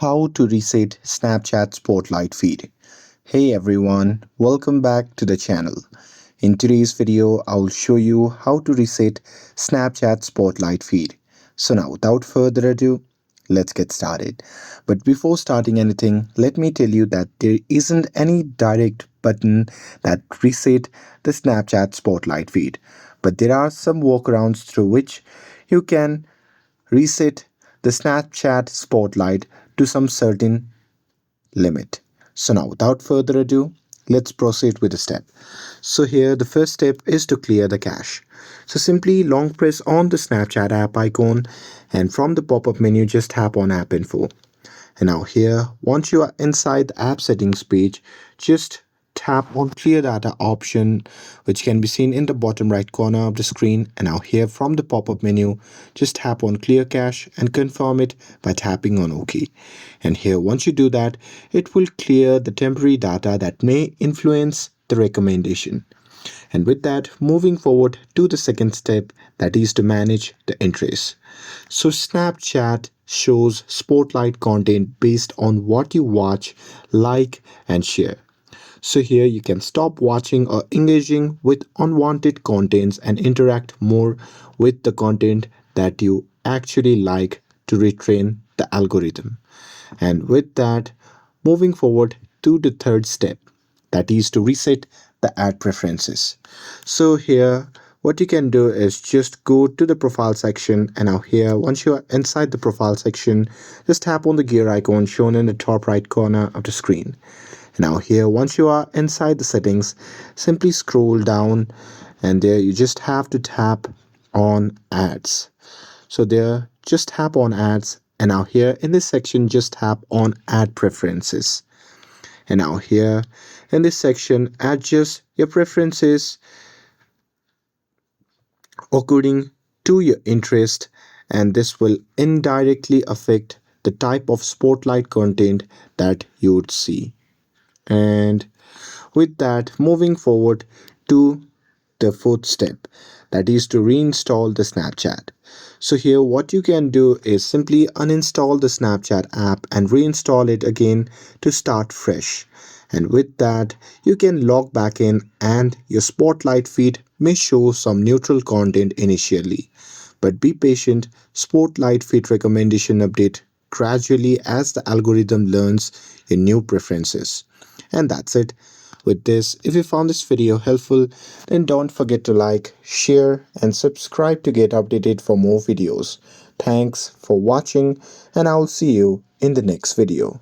How to reset Snapchat Spotlight feed. Hey everyone, welcome back to the channel. In today's video, I'll show you how to reset Snapchat Spotlight feed. So now without further ado, let's get started. But before starting anything, let me tell you that there isn't any direct button that reset the Snapchat Spotlight feed. But there are some workarounds through which you can reset the Snapchat Spotlight to some certain limit. So now without further ado, let's proceed with the step. So here the first step is to clear the cache. So simply long press on the Snapchat app icon and from the pop-up menu just tap on app info. And now here, once you are inside the app settings page, just tap on clear data option, which can be seen in the bottom right corner of the screen. And now here from the pop-up menu, just tap on clear cache and confirm it by tapping on OK. And here, once you do that, it will clear the temporary data that may influence the recommendation. And with that, moving forward to the second step, that is to manage the interests. So Snapchat shows Spotlight content based on what you watch, like, and share. So here you can stop watching or engaging with unwanted contents and interact more with the content that you actually like to retrain the algorithm. And with that, moving forward to the third step, that is to reset the ad preferences. So here what you can do is just go to the profile section, and now here once you are inside the profile section, just tap on the gear icon shown in the top right corner of the screen. Now here once you are inside the settings, simply scroll down and there you just have to tap on ads. So there just tap on ads, and now here in this section just tap on ad preferences. And now here in this section, adjust your preferences according to your interest, and this will indirectly affect the type of spotlight content that you would see. And with that, moving forward to the fourth step, that is to reinstall the Snapchat. So here what you can do is simply uninstall the Snapchat app and reinstall it again to start fresh. And with that, you can log back in and your Spotlight feed may show some neutral content initially. But be patient, Spotlight feed recommendation update gradually as the algorithm learns your new preferences. And that's it. With this, if you found this video helpful, then don't forget to like, share, and subscribe to get updated for more videos. Thanks for watching, and I'll see you in the next video.